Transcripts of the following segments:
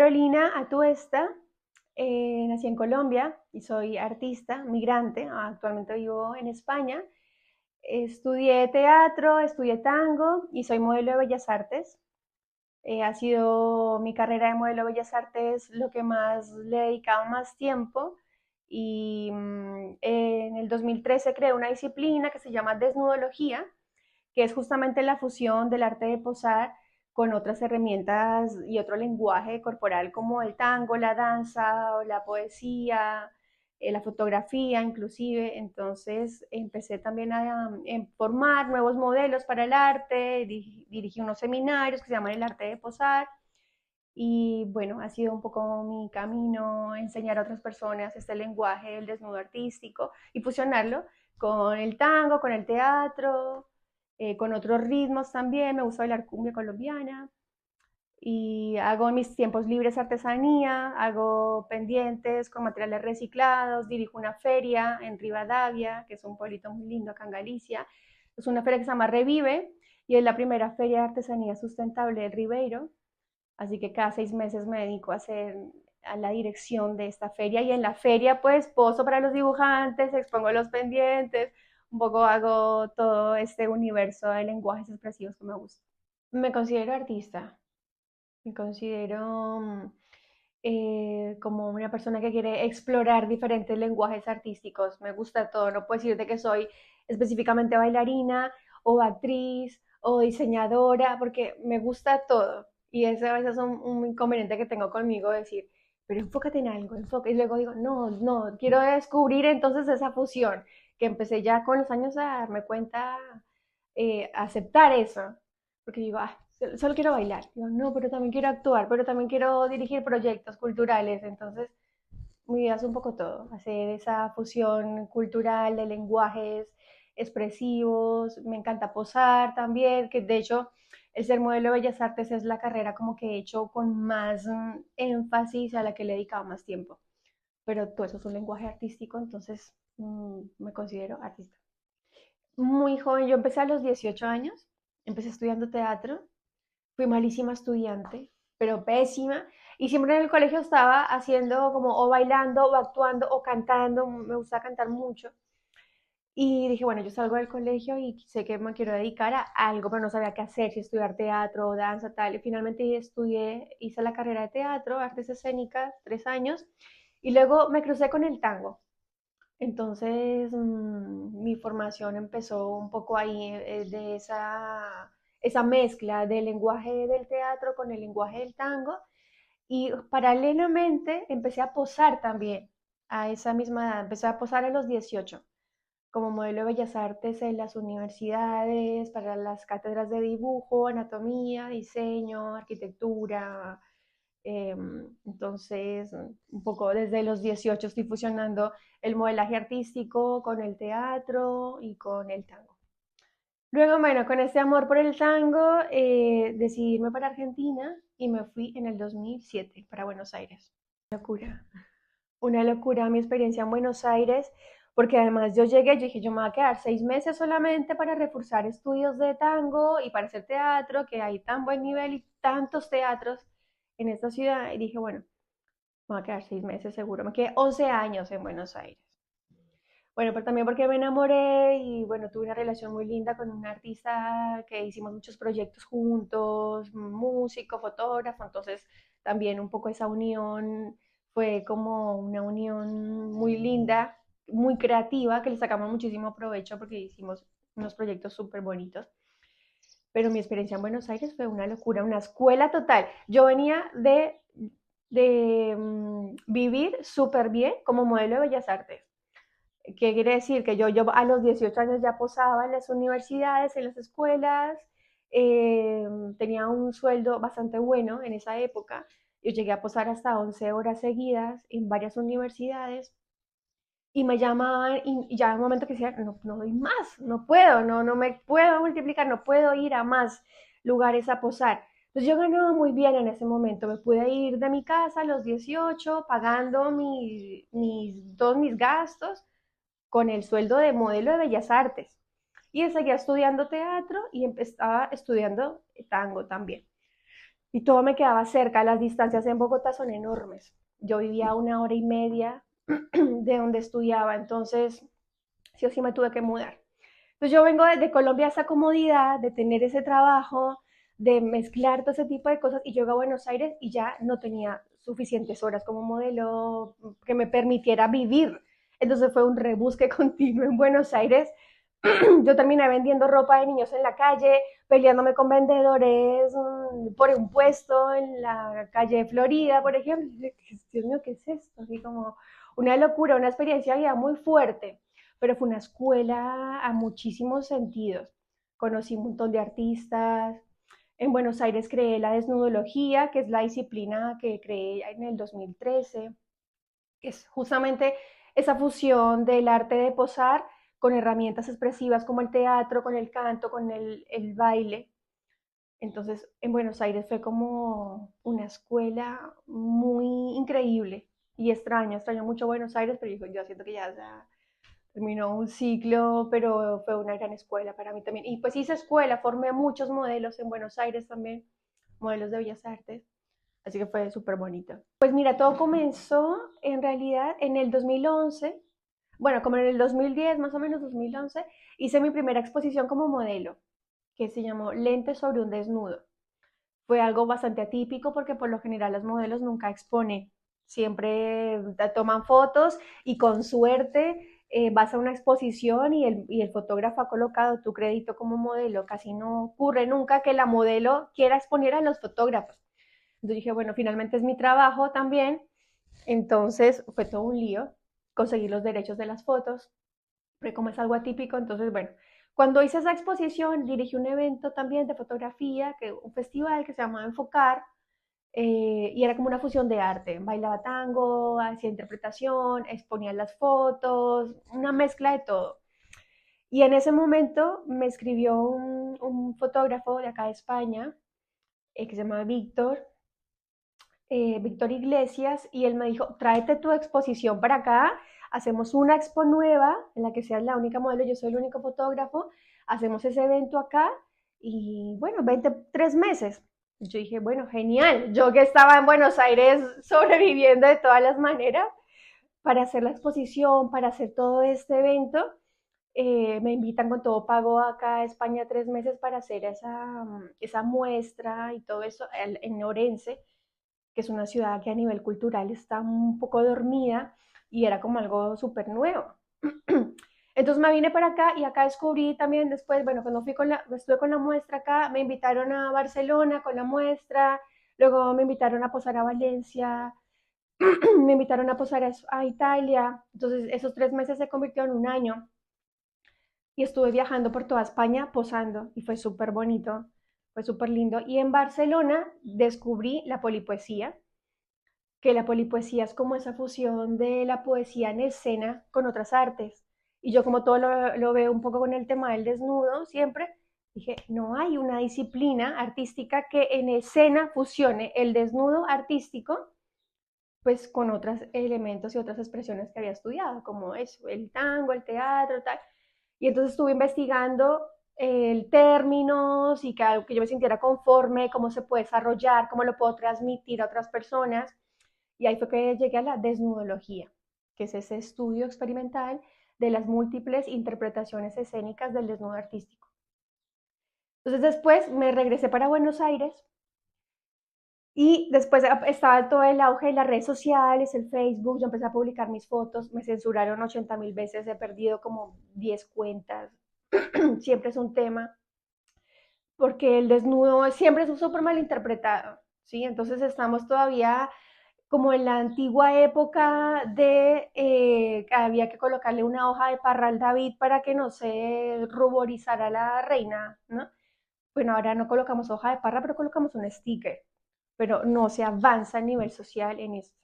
Carolina Atuesta, nací en Colombia y soy artista, migrante, actualmente vivo en España. Estudié teatro, estudié tango y soy modelo de Bellas Artes. Ha sido mi carrera de modelo de Bellas Artes lo que más le he dedicado más tiempo y en el 2013 creé una disciplina que se llama desnudología, que es justamente la fusión del arte de posar con otras herramientas y otro lenguaje corporal como el tango, la danza, o la poesía, la fotografía inclusive. Entonces empecé también a formar nuevos modelos para el arte, dirigí unos seminarios que se llaman el arte de posar y bueno, ha sido un poco mi camino enseñar a otras personas este lenguaje del desnudo artístico y fusionarlo con el tango, con el teatro, con otros ritmos también. Me gusta bailar cumbia colombiana y hago en mis tiempos libres artesanía, hago pendientes con materiales reciclados, dirijo una feria en Rivadavia, que es un pueblito muy lindo acá en Galicia. Es una feria que se llama Revive y es la primera feria de artesanía sustentable del Ribeiro. Así que cada 6 meses me dedico a hacer a la dirección de esta feria y en la feria pues poso para los dibujantes, expongo los pendientes, un poco hago todo este universo de lenguajes expresivos que me gusta. Me considero artista, me considero como una persona que quiere explorar diferentes lenguajes artísticos. Me gusta todo, no puedo decirte que soy específicamente bailarina o actriz o diseñadora, porque me gusta todo. Y ese a veces es un inconveniente que tengo conmigo, decir, pero enfócate en algo, enfoca. Y luego digo, no, no, quiero descubrir entonces esa fusión, que empecé ya con los años a darme cuenta, a aceptar eso, porque digo, solo quiero bailar. Digo, no, pero también quiero actuar, pero también quiero dirigir proyectos culturales. Entonces, mi vida es un poco todo, hacer esa fusión cultural de lenguajes expresivos. Me encanta posar también, que de hecho el ser modelo de Bellas Artes es la carrera como que he hecho con más énfasis, a la que le he dedicado más tiempo. Pero todo eso es un lenguaje artístico, entonces me considero artista. Muy joven, yo empecé a los 18 años, empecé estudiando teatro. Fui malísima estudiante, pero pésima. Y siempre en el colegio estaba haciendo como o bailando o actuando o cantando. Me gusta cantar mucho. Y dije, bueno, yo salgo del colegio y sé que me quiero dedicar a algo, pero no sabía qué hacer, si estudiar teatro o danza, tal. Y finalmente estudié, hice la carrera de teatro, artes escénicas, 3 años. Y luego me crucé con el tango. Entonces, mi formación empezó un poco ahí, de esa mezcla del lenguaje del teatro con el lenguaje del tango. Y paralelamente empecé a posar también a esa misma edad. Empecé a posar a los 18 como modelo de bellas artes en las universidades, para las cátedras de dibujo, anatomía, diseño, arquitectura. Entonces, un poco desde los 18 estoy fusionando el modelaje artístico con el teatro y con el tango. Luego, bueno, con este amor por el tango, decidí irme para Argentina y me fui en el 2007 para Buenos Aires. Locura, una locura mi experiencia en Buenos Aires, porque además yo llegué, yo dije, yo me voy a quedar 6 meses solamente para reforzar estudios de tango y para hacer teatro, que hay tan buen nivel y tantos teatros en esta ciudad. Y dije, bueno, me voy a quedar 6 meses seguro. Me quedé 11 años en Buenos Aires. Bueno, pero también porque me enamoré y bueno, tuve una relación muy linda con un artista que hicimos muchos proyectos juntos, músico, fotógrafo, entonces también un poco esa unión fue como una unión muy linda, muy creativa, que le sacamos muchísimo provecho porque hicimos unos proyectos súper bonitos. Pero mi experiencia en Buenos Aires fue una locura, una escuela total. Yo venía de vivir súper bien como modelo de Bellas Artes. ¿Qué quiere decir? Que yo a los 18 años ya posaba en las universidades, en las escuelas, eh, tenía un sueldo bastante bueno en esa época. Yo llegué a posar hasta 11 horas seguidas en varias universidades y me llamaban y ya en un momento que decía, no, no doy más, no puedo, no me puedo multiplicar, no puedo ir a más lugares a posar. Entonces yo ganaba muy bien en ese momento, me pude ir de mi casa a los 18 pagando todos mis gastos con el sueldo de modelo de Bellas Artes. Y seguía estudiando teatro y estaba estudiando tango también. y todo me quedaba cerca. Las distancias en Bogotá son enormes. Yo vivía a 1 hora y media de donde estudiaba, entonces sí o sí me tuve que mudar. Entonces yo vengo de Colombia a esa comodidad de tener ese trabajo, de mezclar todo ese tipo de cosas y llego a Buenos Aires y ya no tenía suficientes horas como modelo que me permitiera vivir. Entonces fue un rebusque continuo en Buenos Aires. Yo terminé vendiendo ropa de niños en la calle, peleándome con vendedores por un puesto en la calle Florida, por ejemplo. Dios mío, ¿qué es esto? Así como una locura, una experiencia ya muy fuerte, pero fue una escuela a muchísimos sentidos. Conocí un montón de artistas. En Buenos Aires creé la desnudología, que es la disciplina que creé en el 2013, que es justamente esa fusión del arte de posar con herramientas expresivas como el teatro, con el canto, con el baile. Entonces, en Buenos Aires fue como una escuela muy increíble y extraño mucho Buenos Aires, pero yo siento que ya terminó un ciclo, pero fue una gran escuela para mí también. Y pues hice escuela, formé muchos modelos en Buenos Aires también, modelos de bellas artes, así que fue súper bonito. Pues mira, todo comenzó en realidad en el 2011, bueno, como en el 2010, más o menos 2011, hice mi primera exposición como modelo, que se llamó Lentes sobre un desnudo. Fue algo bastante atípico porque por lo general los modelos nunca exponen, siempre toman fotos y con suerte vas a una exposición y el fotógrafo ha colocado tu crédito como modelo. Casi no ocurre nunca que la modelo quiera exponer a los fotógrafos. Entonces dije, bueno, finalmente es mi trabajo también. Entonces fue todo un lío conseguir los derechos de las fotos, pero como es algo atípico, entonces bueno, cuando hice esa exposición dirigí un evento también de fotografía, un festival que se llamaba Enfocar, y era como una fusión de arte, bailaba tango, hacía interpretación, exponía las fotos, una mezcla de todo. Y en ese momento me escribió un fotógrafo de acá de España, que se llama Víctor Iglesias, y él me dijo, tráete tu exposición para acá, hacemos una expo nueva en la que seas la única modelo, yo soy el único fotógrafo, hacemos ese evento acá y bueno, 23 meses. Yo dije, bueno, genial, yo que estaba en Buenos Aires sobreviviendo de todas las maneras para hacer la exposición, para hacer todo este evento, me invitan con todo pago acá a España 3 meses para hacer esa muestra y todo eso en Orense, que es una ciudad que a nivel cultural está un poco dormida y era como algo súper nuevo. Entonces me vine para acá y acá descubrí también después, bueno, cuando estuve con la muestra acá, me invitaron a Barcelona con la muestra, luego me invitaron a posar a Valencia, me invitaron a posar a Italia, entonces esos 3 meses se convirtieron en un año y estuve viajando por toda España posando y fue súper bonito, fue súper lindo. Y en Barcelona descubrí la polipoesía, que la polipoesía es como esa fusión de la poesía en escena con otras artes. Y yo como todo lo veo un poco con el tema del desnudo, siempre dije, no hay una disciplina artística que en escena fusione el desnudo artístico pues con otros elementos y otras expresiones que había estudiado, como eso, el tango, el teatro, tal. Y entonces estuve investigando términos y que yo me sintiera conforme, cómo se puede desarrollar, cómo lo puedo transmitir a otras personas. Y ahí fue que llegué a la desnudología, que es ese estudio experimental de las múltiples interpretaciones escénicas del desnudo artístico. Entonces después me regresé para Buenos Aires y después estaba todo el auge de las redes sociales, el Facebook, yo empecé a publicar mis fotos, me censuraron 80.000 veces, he perdido como 10 cuentas, siempre es un tema, porque el desnudo siempre es súper mal interpretado, ¿sí? Entonces estamos todavía como en la antigua época de que había que colocarle una hoja de parra al David para que no se ruborizara la reina, ¿no? Bueno, ahora no colocamos hoja de parra, pero colocamos un sticker, pero no se avanza a nivel social en esto.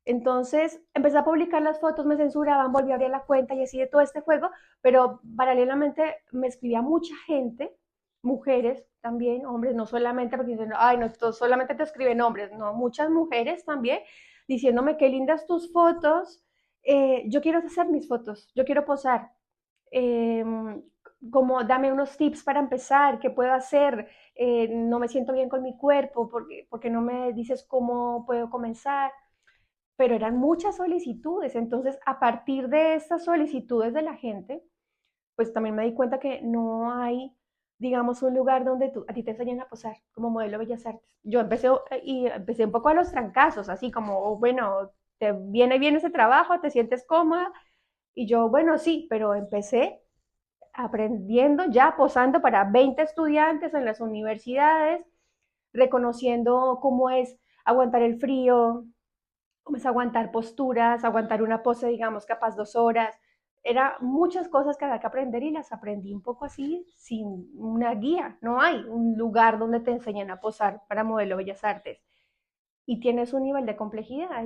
Entonces empecé a publicar las fotos, me censuraban, volví a abrir la cuenta y así de todo este juego, pero paralelamente me escribía mucha gente, mujeres también, hombres, no solamente porque dicen, ay, no, solamente te escriben hombres, no, muchas mujeres también, diciéndome qué lindas tus fotos, yo quiero hacer mis fotos, yo quiero posar. Eh, como dame unos tips para empezar, qué puedo hacer, no me siento bien con mi cuerpo, porque no me dices cómo puedo comenzar, pero eran muchas solicitudes, entonces a partir de estas solicitudes de la gente, pues también me di cuenta que no hay, digamos, un lugar donde a ti te enseñen a posar como modelo de Bellas Artes. Yo empecé y empecé un poco a los trancazos, así como, oh, bueno, te viene bien ese trabajo, te sientes cómoda, y yo, bueno, sí, pero empecé aprendiendo ya posando para 20 estudiantes en las universidades, reconociendo cómo es aguantar el frío, cómo es aguantar posturas, aguantar una pose, digamos, capaz 2 horas. Era muchas cosas que había que aprender y las aprendí un poco así, sin una guía. No hay un lugar donde te enseñen a posar para modelo Bellas Artes. Y tienes un nivel de complejidad,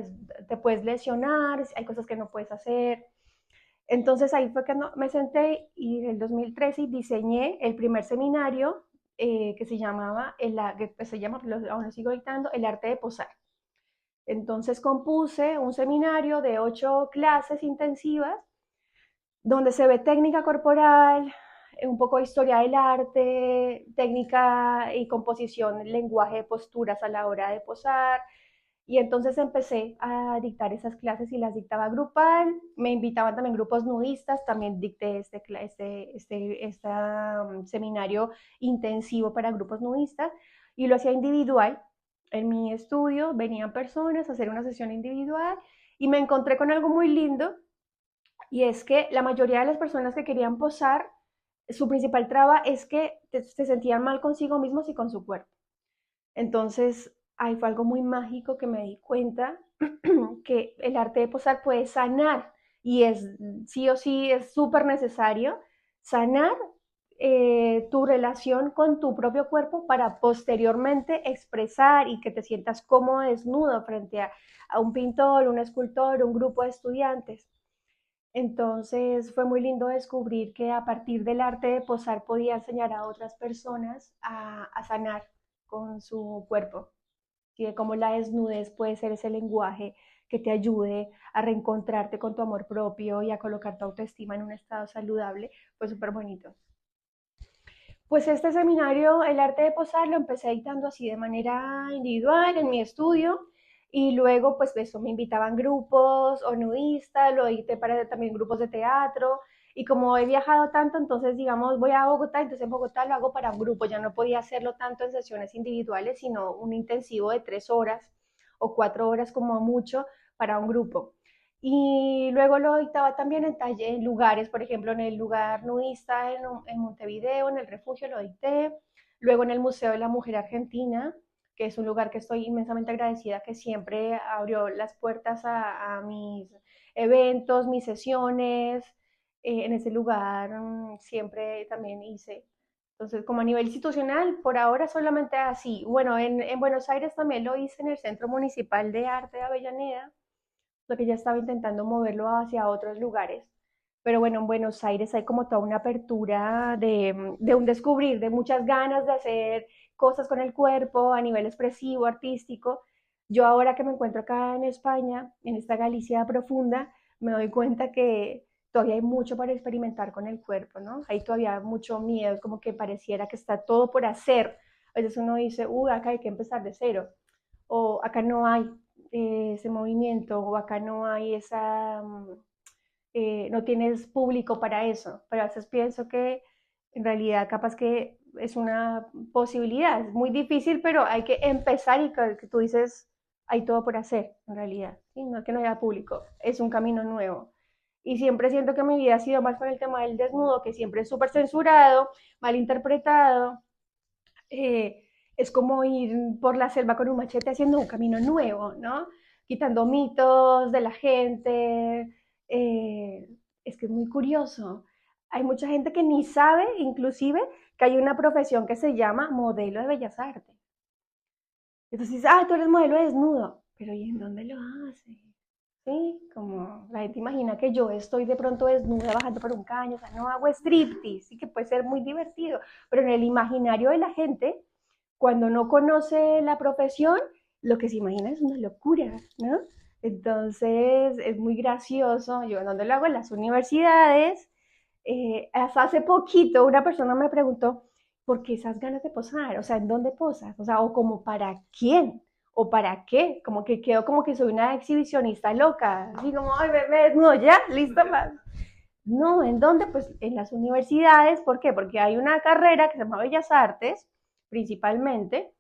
te puedes lesionar, hay cosas que no puedes hacer. Entonces ahí fue que me senté y en el 2013 diseñé el primer seminario que se llamaba, que se llama, aún lo sigo dictando, el arte de posar. Entonces compuse un seminario de 8 clases intensivas donde se ve técnica corporal, un poco de historia del arte, técnica y composición, lenguaje de posturas a la hora de posar. Y entonces empecé a dictar esas clases y las dictaba grupal. Me invitaban también grupos nudistas, también dicté seminario intensivo para grupos nudistas y lo hacía individual. En mi estudio venían personas a hacer una sesión individual y me encontré con algo muy lindo y es que la mayoría de las personas que querían posar, su principal traba es que se sentían mal consigo mismos y con su cuerpo. Entonces, ahí fue algo muy mágico que me di cuenta que el arte de posar puede sanar y es sí o sí es súper necesario sanar tu relación con tu propio cuerpo para posteriormente expresar y que te sientas cómodo desnudo frente a un pintor, un escultor, un grupo de estudiantes. Entonces fue muy lindo descubrir que a partir del arte de posar podía enseñar a otras personas a sanar con su cuerpo. ¿Sí? De cómo la desnudez puede ser ese lenguaje que te ayude a reencontrarte con tu amor propio y a colocar tu autoestima en un estado saludable, fue súper bonito. Pues este seminario, el arte de posar, lo empecé dictando así de manera individual en mi estudio y luego pues de eso me invitaban grupos o nudistas, lo dicté para también grupos de teatro y como he viajado tanto, entonces digamos voy a Bogotá, entonces en Bogotá lo hago para un grupo, ya no podía hacerlo tanto en sesiones individuales, sino un intensivo de 3 horas o 4 horas como mucho para un grupo. Y luego lo dictaba también en lugares, por ejemplo, en el lugar nudista en Montevideo, en el refugio lo dicté. Luego en el Museo de la Mujer Argentina, que es un lugar que estoy inmensamente agradecida, que siempre abrió las puertas a mis eventos, mis sesiones. En ese lugar siempre también hice. Entonces, como a nivel institucional, por ahora solamente así. Bueno, en Buenos Aires también lo hice en el Centro Municipal de Arte de Avellaneda, lo que ya estaba intentando moverlo hacia otros lugares. Pero bueno, en Buenos Aires hay como toda una apertura de un descubrir, de muchas ganas de hacer cosas con el cuerpo a nivel expresivo, artístico. Yo ahora que me encuentro acá en España, en esta Galicia profunda, me doy cuenta que todavía hay mucho para experimentar con el cuerpo, ¿no? Hay todavía mucho miedo, es como que pareciera que está todo por hacer. A veces uno dice, acá hay que empezar de cero, o acá no hay ese movimiento, o acá no hay no tienes público para eso, pero a veces pienso que en realidad capaz que es una posibilidad, es muy difícil, pero hay que empezar y que tú dices, hay todo por hacer, en realidad, ¿sí? No es que no haya público, es un camino nuevo. Y siempre siento que mi vida ha sido más con el tema del desnudo, que siempre es súper censurado, mal interpretado. Es como ir por la selva con un machete haciendo un camino nuevo, ¿no? Quitando mitos de la gente. Eh, es que es muy curioso. Hay mucha gente que ni sabe, inclusive, que hay una profesión que se llama modelo de bellas artes. Entonces dices, tú eres modelo de desnudo, pero ¿y en dónde lo haces? Sí, como la gente imagina que yo estoy de pronto desnuda bajando por un caño, o sea, no hago striptease, sí que puede ser muy divertido, pero en el imaginario de la gente, cuando no conoce la profesión, lo que se imagina es una locura, ¿no? Entonces es muy gracioso, yo donde lo hago en las universidades, hasta hace poquito una persona me preguntó, ¿por qué esas ganas de posar? O sea, ¿en dónde posas? O sea, o como para quién, o para qué, como que quedo como que soy una exhibicionista loca, así como, ay, me desnudo ya, listo, más. No, ¿en dónde? Pues en las universidades, ¿por qué? Porque hay una carrera que se llama Bellas Artes, principalmente,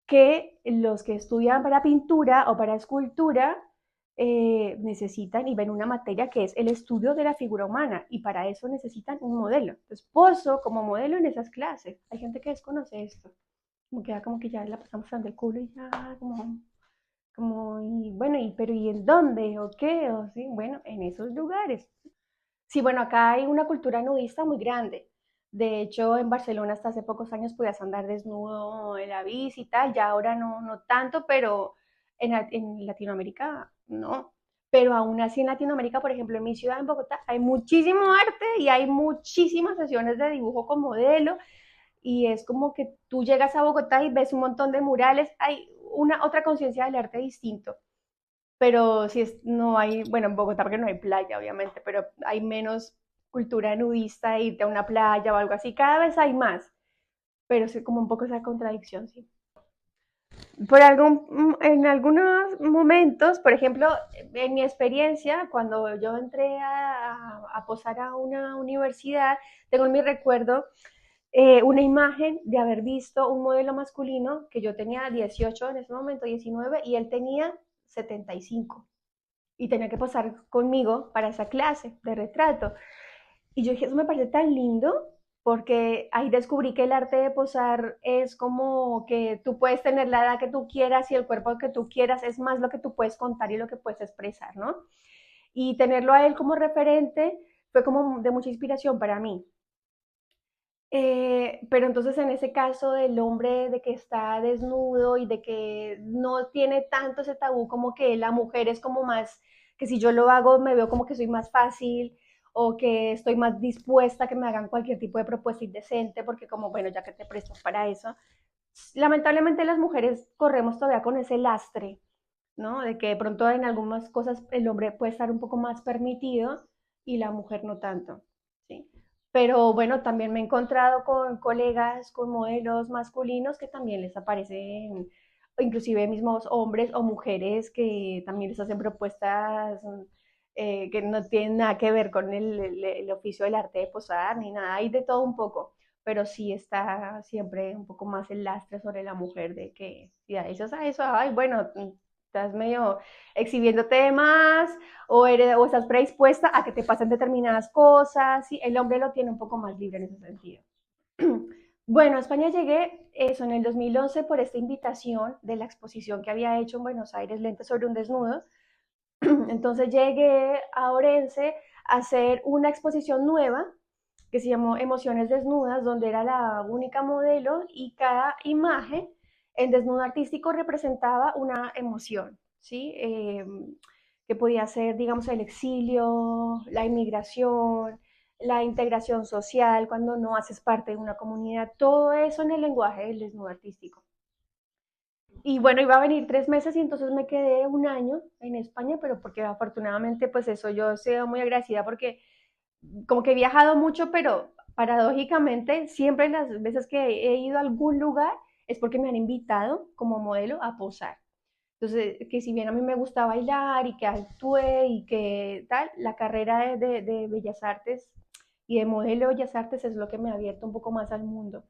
que los que estudian para pintura o para escultura necesitan y ven una materia que es el estudio de la figura humana y para eso necesitan un modelo. Entonces, poso como modelo en esas clases. Hay gente que desconoce esto, como que ya la pasamos dando el culo y ya y bueno, pero ¿y en dónde? ¿O qué? O sí, bueno, en esos lugares. Sí, bueno, acá hay una cultura nudista muy grande. De hecho, en Barcelona hasta hace pocos años podías andar desnudo en la bici y tal, ya ahora no, no tanto, pero en Latinoamérica no. Pero aún así en Latinoamérica, por ejemplo, en mi ciudad, en Bogotá, hay muchísimo arte y hay muchísimas sesiones de dibujo con modelo y es como que tú llegas a Bogotá y ves un montón de murales, hay una otra conciencia del arte distinto, pero si es, no hay, bueno, en Bogotá porque no hay playa, obviamente, pero hay menos cultura nudista, irte a una playa o algo así, cada vez hay más, pero es como un poco esa contradicción, sí. En algunos momentos, por ejemplo, en mi experiencia, cuando yo entré a posar a una universidad, tengo en mi recuerdo una imagen de haber visto un modelo masculino que yo tenía 18 en ese momento, 19, y él tenía 75 y tenía que posar conmigo para esa clase de retrato. Y yo dije, eso me parece tan lindo porque ahí descubrí que el arte de posar es como que tú puedes tener la edad que tú quieras y el cuerpo que tú quieras, es más lo que tú puedes contar y lo que puedes expresar, ¿no? Y tenerlo a él como referente fue como de mucha inspiración para mí. Pero entonces en ese caso del hombre de que está desnudo y de que no tiene tanto ese tabú como que la mujer es como más, que si yo lo hago me veo como que soy más fácil o que estoy más dispuesta a que me hagan cualquier tipo de propuesta indecente porque como, bueno, ya que te presto para eso. Lamentablemente las mujeres corremos todavía con ese lastre, ¿no? De que de pronto en algunas cosas el hombre puede estar un poco más permitido y la mujer no tanto, ¿sí? Pero bueno, también me he encontrado con colegas, con modelos masculinos que también les aparecen, inclusive mismos hombres o mujeres que también les hacen propuestas que no tienen nada que ver con el oficio del arte de posar ni nada, hay de todo un poco, pero sí está siempre un poco más el lastre sobre la mujer de que si a eso, ay, bueno, estás medio exhibiéndote más o estás predispuesta a que te pasen determinadas cosas, ¿sí? El hombre lo tiene un poco más libre en ese sentido. Bueno, a España llegué eso en el 2011 por esta invitación de la exposición que había hecho en Buenos Aires, Lentes sobre un desnudo. Entonces llegué a Orense a hacer una exposición nueva que se llamó Emociones Desnudas, donde era la única modelo y cada imagen en desnudo artístico representaba una emoción, ¿sí? Que podía ser, digamos, el exilio, la inmigración, la integración social, cuando no haces parte de una comunidad, todo eso en el lenguaje del desnudo artístico. Y bueno, iba a venir 3 meses y entonces me quedé un año en España, pero porque afortunadamente pues eso yo soy muy agradecida porque como que he viajado mucho, pero paradójicamente siempre las veces que he ido a algún lugar es porque me han invitado como modelo a posar. Entonces, que si bien a mí me gusta bailar y que actué y que tal, la carrera de Bellas Artes y de modelo de Bellas Artes es lo que me ha abierto un poco más al mundo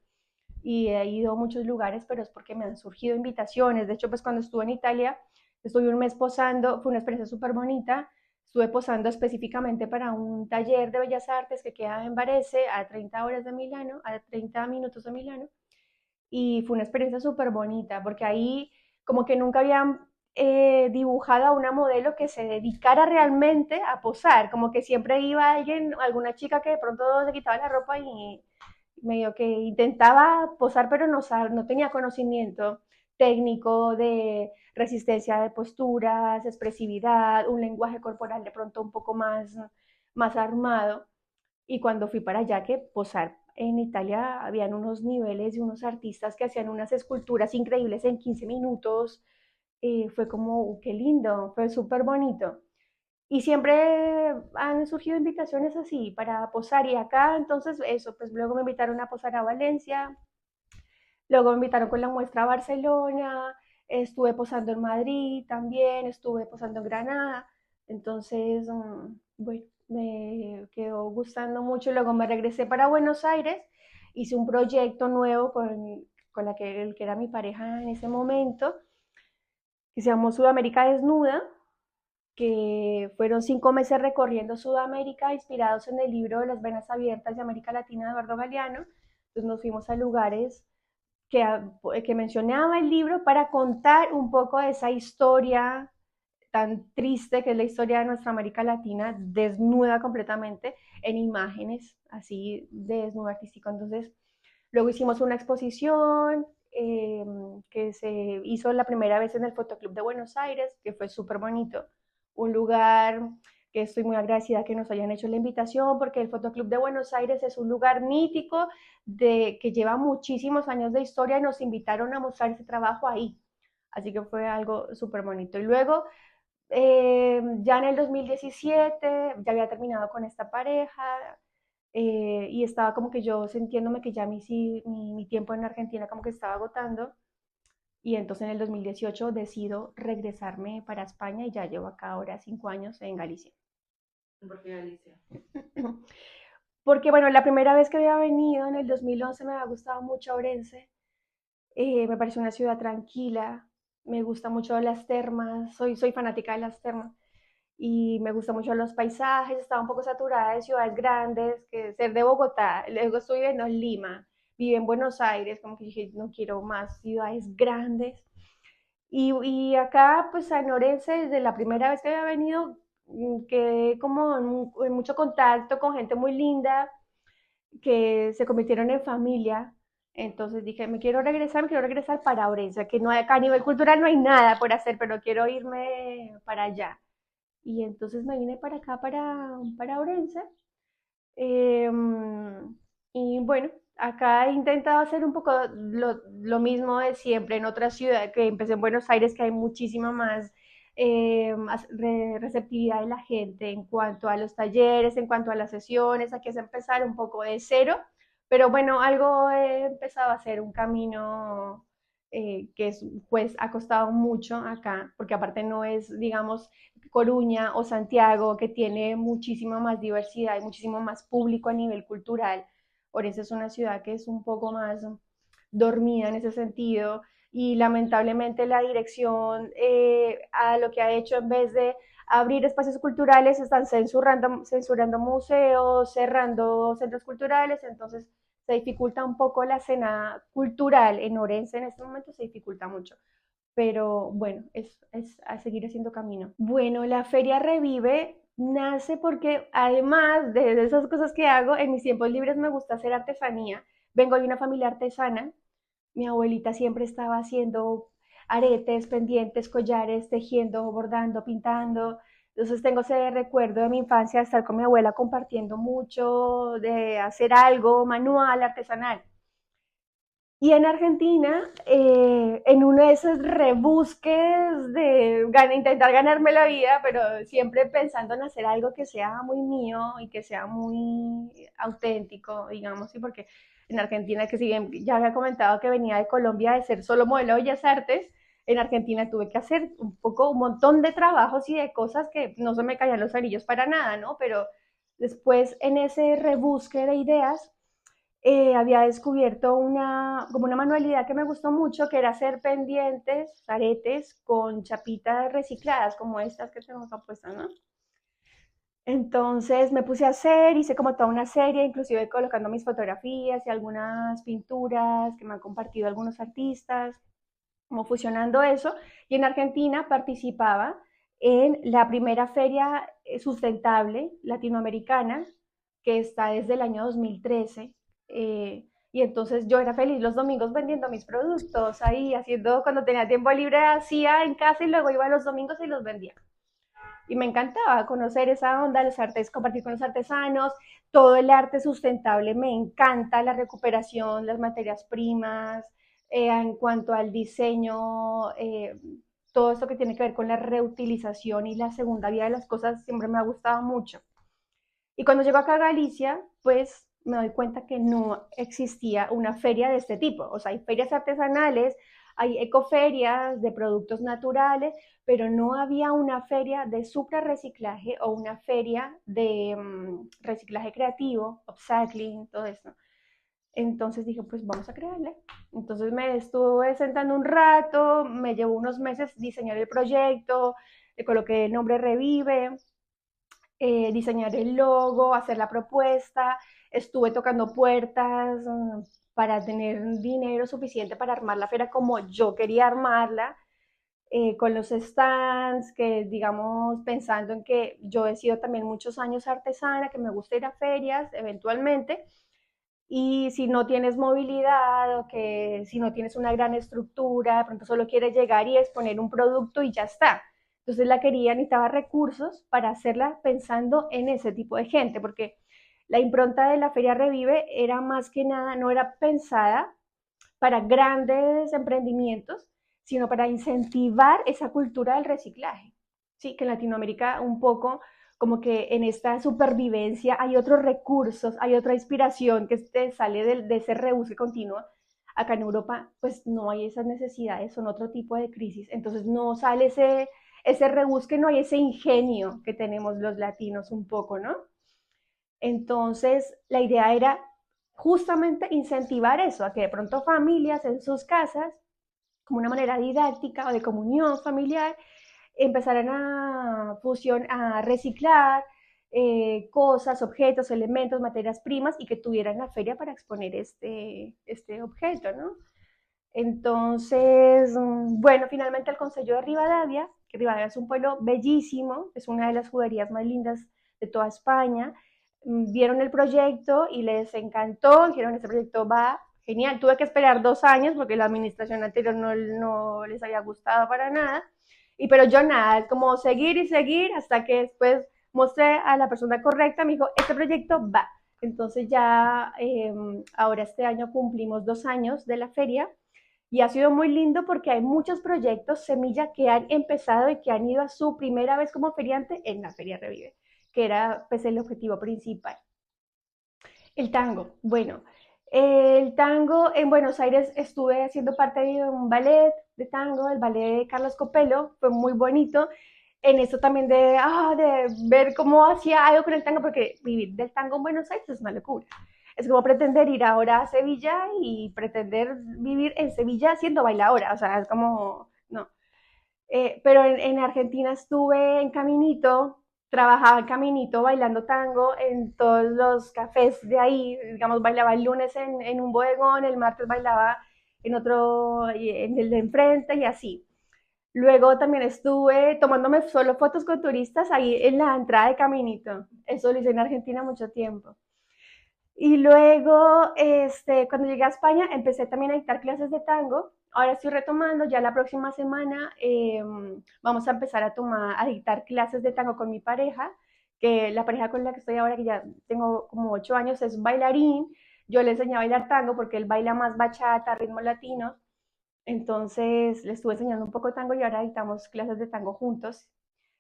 y he ido a muchos lugares, pero es porque me han surgido invitaciones. De hecho, pues cuando estuve en Italia, estuve un mes posando, fue una experiencia súper bonita. Estuve posando específicamente para un taller de Bellas Artes que queda en Varese, a 30 horas de Milano, a 30 minutos de Milano. Y fue una experiencia súper bonita, porque ahí como que nunca habían dibujado a una modelo que se dedicara realmente a posar, como que siempre iba alguien, alguna chica que de pronto se quitaba la ropa y medio que intentaba posar, pero no, no tenía conocimiento técnico de resistencia de posturas, expresividad, un lenguaje corporal de pronto un poco más armado. Y cuando fui para allá, que posar en Italia, habían unos niveles y unos artistas que hacían unas esculturas increíbles en 15 minutos. Fue como, qué lindo, fue súper bonito. Y siempre han surgido invitaciones así para posar y acá, entonces eso, pues luego me invitaron a posar a Valencia, luego me invitaron con la muestra a Barcelona, estuve posando en Madrid también, estuve posando en Granada, entonces, bueno, me quedó gustando mucho, luego me regresé para Buenos Aires, hice un proyecto nuevo con el que era mi pareja en ese momento, que se llamó Sudamérica Desnuda, que fueron 5 meses recorriendo Sudamérica, inspirados en el libro de las venas abiertas de América Latina de Eduardo Galeano. Entonces nos fuimos a lugares que mencionaba el libro para contar un poco de esa historia tan triste que es la historia de nuestra América Latina, desnuda completamente en imágenes, así de desnudo artístico. Entonces, luego hicimos una exposición que se hizo la primera vez en el Fotoclub de Buenos Aires, que fue súper bonito. Un lugar que estoy muy agradecida que nos hayan hecho la invitación, porque el Fotoclub de Buenos Aires es un lugar mítico que lleva muchísimos años de historia y nos invitaron a mostrar ese trabajo ahí. Así que fue algo súper bonito. Y luego, ya en el 2017, ya había terminado con esta pareja, y estaba como que yo sintiéndome que ya mi tiempo en Argentina como que estaba agotando. Y entonces en el 2018 decido regresarme para España y ya llevo acá ahora 5 años en Galicia. ¿Por qué Galicia? Porque bueno, la primera vez que había venido en el 2011 me había gustado mucho Orense. Me pareció una ciudad tranquila, me gusta mucho las termas, soy fanática de las termas y me gustan mucho los paisajes, estaba un poco saturada de ciudades grandes, que ser de Bogotá, luego estoy viviendo en Lima, viví en Buenos Aires, como que dije, no quiero más ciudades grandes. Y acá, pues en Orense, desde la primera vez que había venido, quedé como en mucho contacto con gente muy linda, que se convirtieron en familia. Entonces dije, me quiero regresar para Orense, que no hay, acá a nivel cultural no hay nada por hacer, pero quiero irme para allá. Y entonces me vine para acá, para Orense. Eh, y bueno, acá he intentado hacer un poco lo mismo de siempre en otra ciudad, que empecé en Buenos Aires, que hay muchísima más receptividad de la gente en cuanto a los talleres, en cuanto a las sesiones. Aquí es empezar un poco de cero, pero bueno, algo he empezado a hacer, un camino que es, pues ha costado mucho acá, porque aparte no es, digamos, Coruña o Santiago, que tiene muchísima más diversidad y muchísimo más público a nivel cultural. Orense es una ciudad que es un poco más dormida en ese sentido y lamentablemente la dirección, a lo que ha hecho, en vez de abrir espacios culturales, están censurando museos, cerrando centros culturales, entonces se dificulta un poco la escena cultural en Orense en este momento, se dificulta mucho, pero bueno, es a seguir haciendo camino. Bueno, la Feria Revive nace porque además de esas cosas que hago, en mis tiempos libres me gusta hacer artesanía. Vengo de una familia artesana. Mi abuelita siempre estaba haciendo aretes, pendientes, collares, tejiendo, bordando, pintando. Entonces tengo ese recuerdo de mi infancia de estar con mi abuela compartiendo mucho, de hacer algo manual, artesanal. Y en Argentina, en uno de esos rebusques de intentar ganarme la vida, pero siempre pensando en hacer algo que sea muy mío y que sea muy auténtico, digamos, sí, porque en Argentina, que si bien ya había comentado que venía de Colombia de ser solo modelo de Bellas Artes, en Argentina tuve que hacer un montón de trabajos y de cosas que no se me caían los anillos para nada, ¿no? Pero después en ese rebusque de ideas, había descubierto como una manualidad que me gustó mucho, que era hacer pendientes, aretes con chapitas recicladas, como estas que tenemos acá puestas, ¿no? Entonces me puse a hacer, hice como toda una serie, inclusive colocando mis fotografías y algunas pinturas que me han compartido algunos artistas, como fusionando eso. Y en Argentina participaba en la primera feria sustentable latinoamericana, que está desde el año 2013. Y entonces yo era feliz los domingos vendiendo mis productos ahí, haciendo, cuando tenía tiempo libre, hacía en casa y luego iba los domingos y los vendía. Y me encantaba conocer esa onda, los artes, compartir con los artesanos, todo el arte sustentable, me encanta la recuperación, las materias primas, en cuanto al diseño, todo esto que tiene que ver con la reutilización y la segunda vida de las cosas siempre me ha gustado mucho. Y cuando llego acá a Galicia, pues me doy cuenta que no existía una feria de este tipo. O sea, hay ferias artesanales, hay ecoferias de productos naturales, pero no había una feria de reciclaje o una feria de reciclaje creativo, upcycling, todo esto. Entonces dije, pues vamos a crearle. Entonces me estuve sentando un rato, me llevó unos meses diseñar el proyecto, le coloqué el nombre Revive, diseñar el logo, hacer la propuesta, estuve tocando puertas para tener dinero suficiente para armar la feria como yo quería armarla, con los stands, que digamos pensando en que yo he sido también muchos años artesana, que me gusta ir a ferias eventualmente, y si no tienes movilidad o que si no tienes una gran estructura, de pronto solo quieres llegar y exponer un producto y ya está. Entonces la quería, necesitaba recursos para hacerla pensando en ese tipo de gente, porque la impronta de la Feria Revive era más que nada, no era pensada para grandes emprendimientos, sino para incentivar esa cultura del reciclaje. Sí, que en Latinoamérica un poco como que en esta supervivencia hay otros recursos, hay otra inspiración que te sale de ese rebusque continuo. Acá en Europa pues no hay esas necesidades, son otro tipo de crisis, entonces no sale ese rebusque, no hay ese ingenio que tenemos los latinos un poco, ¿no? Entonces, la idea era justamente incentivar eso, a que de pronto familias en sus casas, como una manera didáctica o de comunión familiar, empezaran a reciclar cosas, objetos, elementos, materias primas y que tuvieran la feria para exponer este objeto, ¿no? Entonces, bueno, finalmente el Consejo de Rivadavia, que Rivadavia es un pueblo bellísimo, es una de las juderías más lindas de toda España, vieron el proyecto y les encantó, dijeron, este proyecto va genial. Tuve que esperar 2 años porque la administración anterior no les había gustado para nada, pero yo nada, es como seguir y seguir hasta que después mostré a la persona correcta, me dijo, este proyecto va. Entonces ya ahora este año cumplimos 2 años de la feria y ha sido muy lindo porque hay muchos proyectos semilla que han empezado y que han ido a su primera vez como feriante en la Feria Revive, que era pues el objetivo principal. El tango, bueno, el tango en Buenos Aires estuve haciendo parte de un ballet de tango, el ballet de Carlos Copelo, fue muy bonito. En eso también de ver cómo hacía algo con el tango, porque vivir del tango en Buenos Aires es una locura. Es como pretender ir ahora a Sevilla y pretender vivir en Sevilla siendo bailadora, o sea, es como, no. Pero en Argentina estuve en Caminito, trabajaba en Caminito bailando tango en todos los cafés de ahí, digamos, bailaba el lunes en un bodegón, el martes bailaba en otro, en el de enfrente y así. Luego también estuve tomándome solo fotos con turistas ahí en la entrada de Caminito. Eso lo hice en Argentina mucho tiempo. Y luego, cuando llegué a España, empecé también a dictar clases de tango. Ahora estoy retomando, ya la próxima semana vamos a empezar a dictar clases de tango con mi pareja, que la pareja con la que estoy ahora, que ya tengo como 8 años, es bailarín. Yo le enseñé a bailar tango porque él baila más bachata, ritmos latinos. Entonces le estuve enseñando un poco de tango y ahora dictamos clases de tango juntos.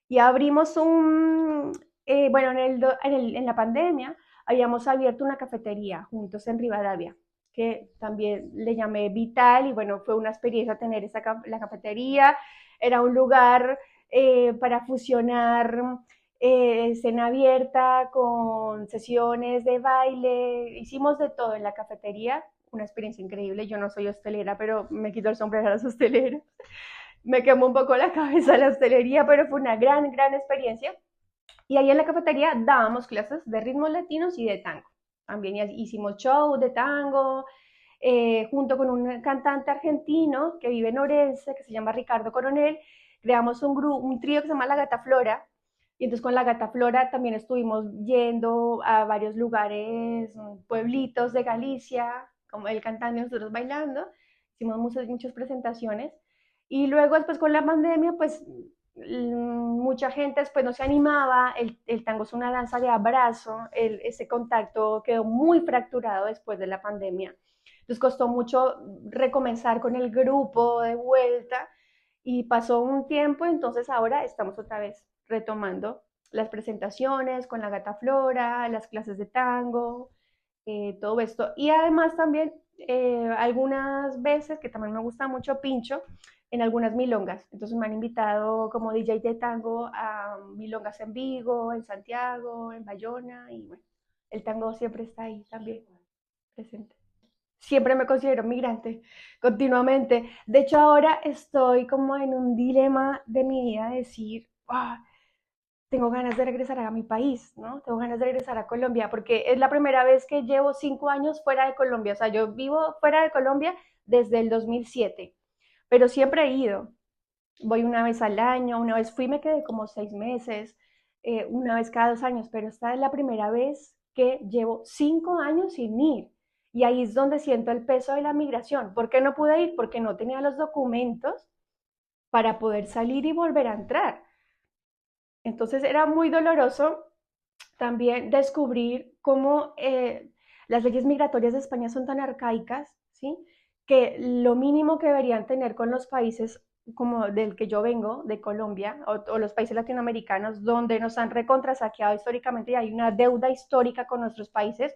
Y abrimos bueno, en la pandemia habíamos abierto una cafetería juntos en Rivadavia, que también le llamé Vital y bueno, fue una experiencia tener la cafetería. Era un lugar para fusionar escena abierta con sesiones de baile. Hicimos de todo en la cafetería, una experiencia increíble. Yo no soy hostelera, pero me quito el sombrero a los hosteleros. Me quemó un poco la cabeza la hostelería, pero fue una gran, gran experiencia. Y ahí en la cafetería dábamos clases de ritmos latinos y de tango. También hicimos show de tango, junto con un cantante argentino que vive en Orense, que se llama Ricardo Coronel, creamos un trío que se llama La Gata Flora. Y entonces con La Gata Flora también estuvimos yendo a varios lugares, pueblitos de Galicia, como él cantando y nosotros bailando. Hicimos muchas presentaciones. Y luego después con la pandemia, pues mucha gente después no se animaba, el tango es una danza de abrazo, ese contacto quedó muy fracturado después de la pandemia. Entonces costó mucho recomenzar con el grupo de vuelta Y pasó un tiempo, entonces ahora estamos otra vez retomando las presentaciones con la Gata Flora, las clases de tango, todo esto. Y además también algunas veces, que también me gusta mucho, pincho en algunas milongas. Entonces me han invitado como DJ de tango a milongas en Vigo, en Santiago, en Bayona, y bueno, el tango siempre está ahí también presente. Siempre me considero migrante, continuamente. De hecho, ahora estoy como en un dilema de mi vida, de decir, "Ah, tengo ganas de regresar a mi país, ¿no? Tengo ganas de regresar a Colombia, porque es la primera vez que llevo 5 años fuera de Colombia. O sea, yo vivo fuera de Colombia desde el 2007, pero siempre he ido. Voy una vez al año, una vez fui, me quedé como 6 meses, una vez cada 2 años, pero esta es la primera vez que llevo 5 años sin ir. Y ahí es donde siento el peso de la migración. ¿Por qué no pude ir? Porque no tenía los documentos para poder salir y volver a entrar. Entonces era muy doloroso también descubrir cómo las leyes migratorias de España son tan arcaicas, ¿sí? Que lo mínimo que deberían tener con los países como del que yo vengo, de Colombia, o los países latinoamericanos, donde nos han recontrasaqueado históricamente y hay una deuda histórica con nuestros países,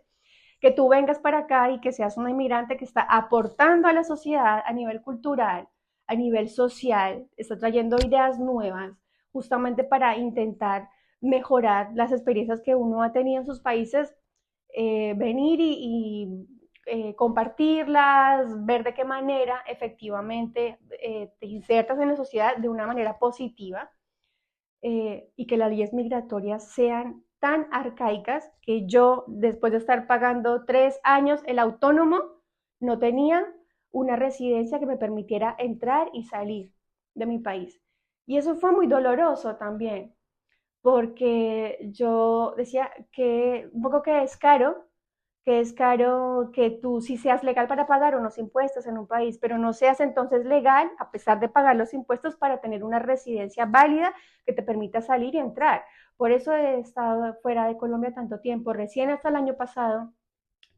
que tú vengas para acá y que seas una inmigrante que está aportando a la sociedad a nivel cultural, a nivel social, está trayendo ideas nuevas, justamente para intentar mejorar las experiencias que uno ha tenido en sus países, venir y compartirlas, ver de qué manera efectivamente te insertas en la sociedad de una manera positiva, y que las leyes migratorias sean tan arcaicas que yo, después de estar pagando 3 años el autónomo, no tenía una residencia que me permitiera entrar y salir de mi país. Y eso fue muy doloroso también, porque yo decía que un poco que es caro que tú sí seas legal para pagar unos impuestos en un país, pero no seas entonces legal, a pesar de pagar los impuestos, para tener una residencia válida que te permita salir y entrar. Por eso he estado fuera de Colombia tanto tiempo. Recién hasta el año pasado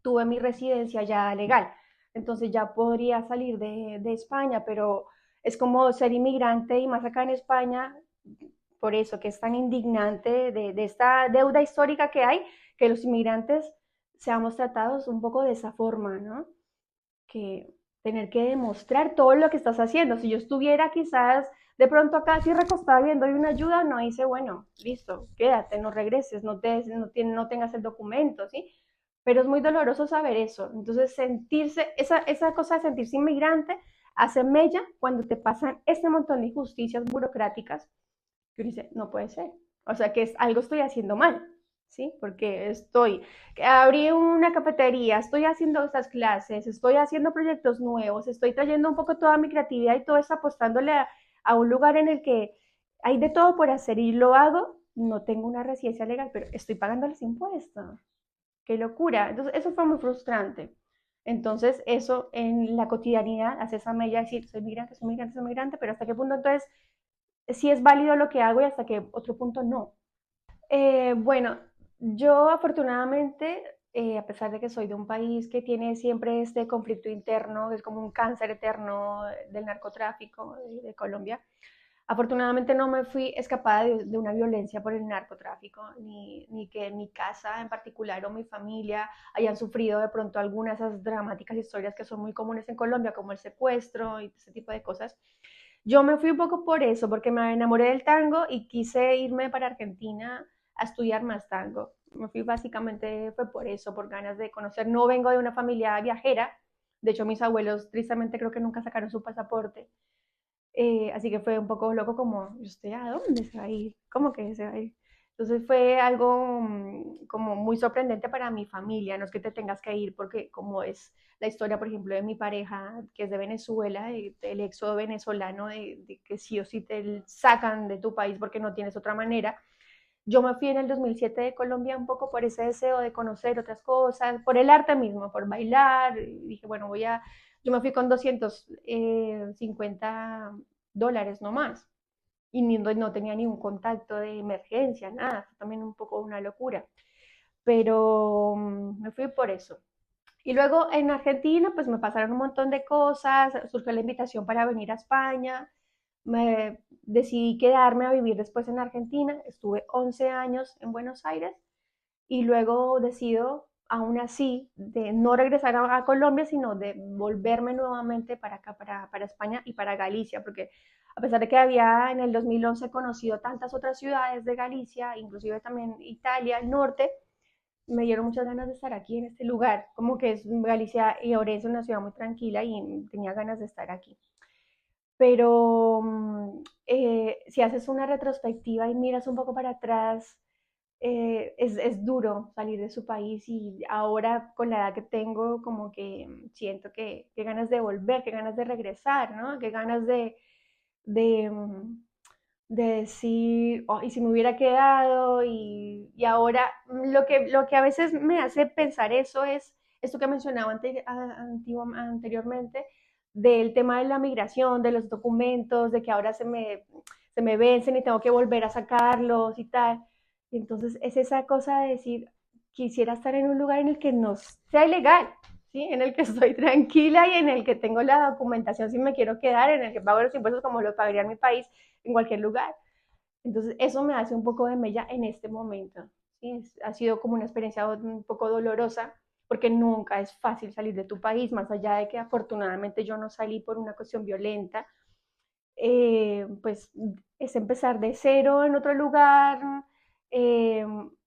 tuve mi residencia ya legal, entonces ya podría salir de España, pero es como ser inmigrante y más acá en España, por eso que es tan indignante de esta deuda histórica que hay, que los inmigrantes seamos tratados un poco de esa forma, ¿no? Que tener que demostrar todo lo que estás haciendo. Si yo estuviera quizás de pronto acá así recostada viendo una ayuda, no dice, bueno, listo, quédate, no regreses, no tengas el documento, ¿sí? Pero es muy doloroso saber eso. Entonces, sentirse, esa cosa de sentirse inmigrante hace mella cuando te pasan este montón de injusticias burocráticas que uno dice, no puede ser. O sea, que algo estoy haciendo mal, ¿sí? Porque abrí una cafetería, estoy haciendo estas clases, estoy haciendo proyectos nuevos, estoy trayendo un poco toda mi creatividad y todo eso apostándole a un lugar en el que hay de todo por hacer y lo hago, no tengo una residencia legal, pero estoy pagando los impuestos. Qué locura. Entonces, eso fue muy frustrante. Entonces, eso en la cotidianidad hace esa mella de decir, soy migrante, soy migrante, soy migrante, pero hasta qué punto entonces sí es válido lo que hago y hasta qué otro punto no. Bueno, yo afortunadamente, a pesar de que soy de un país que tiene siempre este conflicto interno, es como un cáncer eterno del narcotráfico de Colombia, afortunadamente no me fui escapada de una violencia por el narcotráfico, ni que mi casa en particular o mi familia hayan sufrido de pronto algunas de esas dramáticas historias que son muy comunes en Colombia, como el secuestro y ese tipo de cosas. Yo me fui un poco por eso, porque me enamoré del tango y quise irme para Argentina a estudiar más tango. Me fui básicamente, fue por eso, por ganas de conocer. No vengo de una familia viajera, de hecho mis abuelos tristemente creo que nunca sacaron su pasaporte, así que fue un poco loco como, ¿usted a dónde se va a ir? ¿Cómo que se va a ir? Entonces fue algo como muy sorprendente para mi familia, no es que te tengas que ir porque como es la historia, por ejemplo, de mi pareja, que es de Venezuela, el éxodo venezolano, de que sí o sí te sacan de tu país porque no tienes otra manera. Yo me fui en el 2007 de Colombia un poco por ese deseo de conocer otras cosas, por el arte mismo, por bailar. Y dije, bueno, yo me fui con $250 no más. Y no tenía ni un contacto de emergencia, nada. Fue también un poco una locura. Pero me fui por eso. Y luego en Argentina, pues me pasaron un montón de cosas. Surgió la invitación para venir a España. me decidí quedarme a vivir después en Argentina, estuve 11 años en Buenos Aires y luego decido, aún así, de no regresar a Colombia, sino de volverme nuevamente para acá, para España y para Galicia, porque a pesar de que había en el 2011 conocido tantas otras ciudades de Galicia, inclusive también Italia, el norte, me dieron muchas ganas de estar aquí en este lugar, como que es Galicia y Orense, una ciudad muy tranquila y tenía ganas de estar aquí. Pero si haces una retrospectiva y miras un poco para atrás, es duro salir de su país y ahora con la edad que tengo, como que siento que ganas de volver, que ganas de regresar, ¿no? Que ganas de, de decir, oh, y si me hubiera quedado y ahora lo que a veces me hace pensar eso es esto que mencionaba anteriormente del tema de la migración, de los documentos, de que ahora se me vencen y tengo que volver a sacarlos y tal. Y entonces es esa cosa de decir, quisiera estar en un lugar en el que no sea ilegal, ¿sí? En el que estoy tranquila y en el que tengo la documentación si me quiero quedar, en el que pago los impuestos como lo pagaría en mi país, en cualquier lugar. Entonces eso me hace un poco de mella en este momento. ¿Sí? Ha sido como una experiencia un poco dolorosa porque nunca es fácil salir de tu país, más allá de que afortunadamente yo no salí por una cuestión violenta, pues es empezar de cero en otro lugar, eh,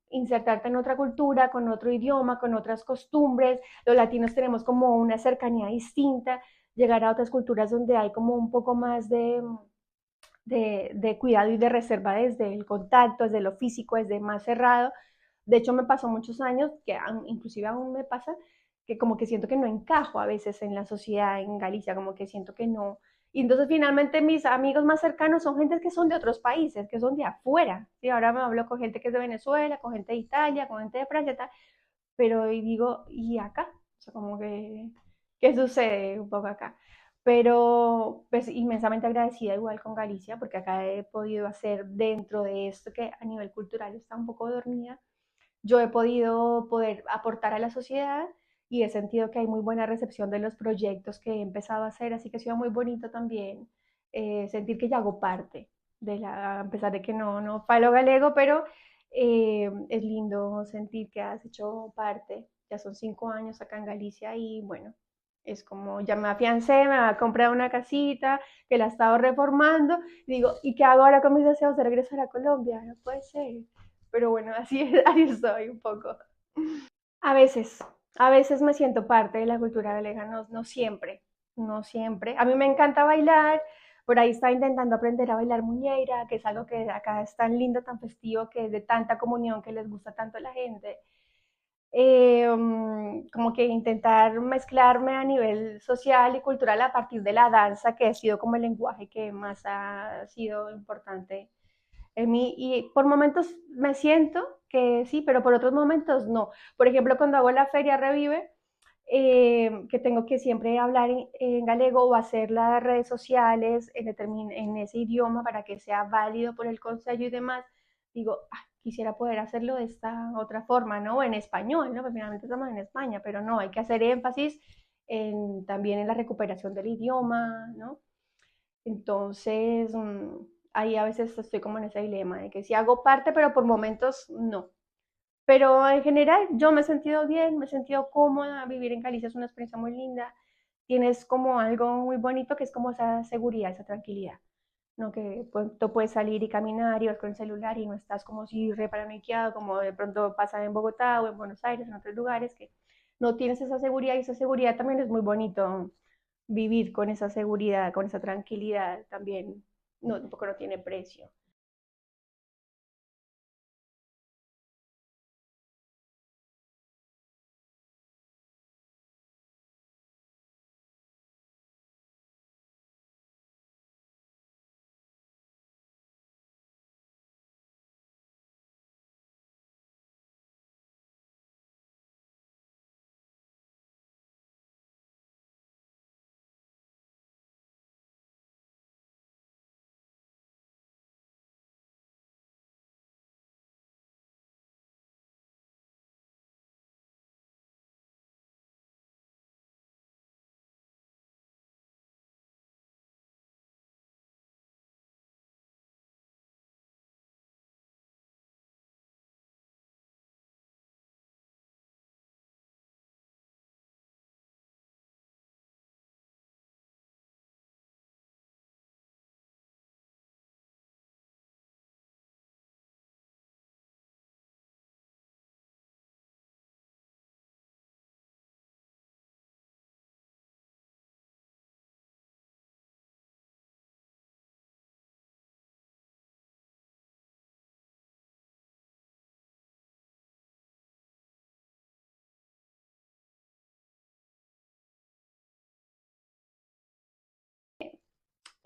insertarte en otra cultura, con otro idioma, con otras costumbres. Los latinos tenemos como una cercanía distinta, llegar a otras culturas donde hay como un poco más de cuidado y de reserva desde el contacto, desde lo físico, desde más cerrado. De hecho, me pasó muchos años, que inclusive aún me pasa, que como que siento que no encajo a veces en la sociedad en Galicia, como que siento que no. Y entonces finalmente mis amigos más cercanos son gente que son de otros países, que son de afuera. ¿Sí? Ahora me hablo con gente que es de Venezuela, con gente de Italia, con gente de Francia, tal, pero y digo, ¿y acá? O sea, como que, ¿qué sucede un poco acá? Pero pues inmensamente agradecida igual con Galicia, porque acá he podido hacer dentro de esto que a nivel cultural está un poco dormida, yo he podido poder aportar a la sociedad y he sentido que hay muy buena recepción de los proyectos que he empezado a hacer, así que ha sido muy bonito también sentir que ya hago parte de la, a pesar de que no falo galego, pero es lindo sentir que has hecho parte. Ya son 5 años acá en Galicia y bueno, es como ya me afiancé, me va a comprar una casita que la he estado reformando. Digo, ¿y qué hago ahora con mis deseos de regresar a Colombia? No puede ser. Pero bueno, así, así estoy un poco. A veces, a veces me siento parte de la cultura galega, no siempre, no siempre. A mí me encanta bailar, por ahí está intentando aprender a bailar muñeira, que es algo que acá es tan lindo, tan festivo, que es de tanta comunión, que les gusta tanto a la gente. Como que intentar mezclarme a nivel social y cultural a partir de la danza, que ha sido como el lenguaje que más ha sido importante en mí. Y por momentos me siento que sí, pero por otros momentos no. Por ejemplo, cuando hago la feria Revive, que tengo que siempre hablar en galego o hacer las redes sociales en ese idioma para que sea válido por el consejo y demás, digo, ah, quisiera poder hacerlo de esta otra forma, ¿no? O en español, ¿no? Porque finalmente estamos en España, pero no, hay que hacer énfasis también en la recuperación del idioma, ¿no? Entonces, ahí a veces estoy como en ese dilema de que sí hago parte, pero por momentos no. Pero en general yo me he sentido bien, me he sentido cómoda, vivir en Galicia es una experiencia muy linda, tienes como algo muy bonito que es como esa seguridad, esa tranquilidad, ¿no? Que pues, tú puedes salir y caminar y vas con el celular y no estás como si re paranoiqueado, como de pronto pasa en Bogotá o en Buenos Aires, en otros lugares, que no tienes esa seguridad y esa seguridad también es muy bonito vivir con esa seguridad, con esa tranquilidad también, no, tampoco no tiene precio.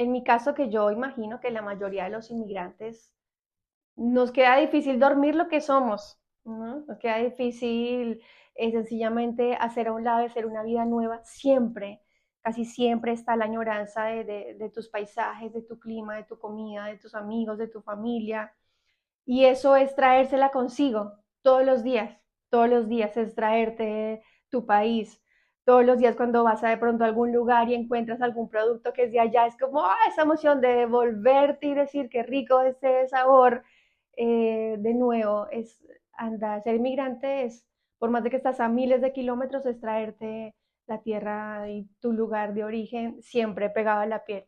En mi caso, que yo imagino que la mayoría de los inmigrantes nos queda difícil dormir lo que somos, ¿no? Nos queda difícil sencillamente hacer a un lado, hacer una vida nueva. Siempre, casi siempre está la añoranza de tus paisajes, de tu clima, de tu comida, de tus amigos, de tu familia. Y eso es traérsela consigo todos los días es traerte tu país. Todos los días cuando vas a de pronto a algún lugar y encuentras algún producto que es de allá, es como esa emoción de devolverte y decir qué rico ese sabor. De nuevo, es andar, ser inmigrante es, por más de que estás a miles de kilómetros, es traerte la tierra y tu lugar de origen siempre pegado a la piel.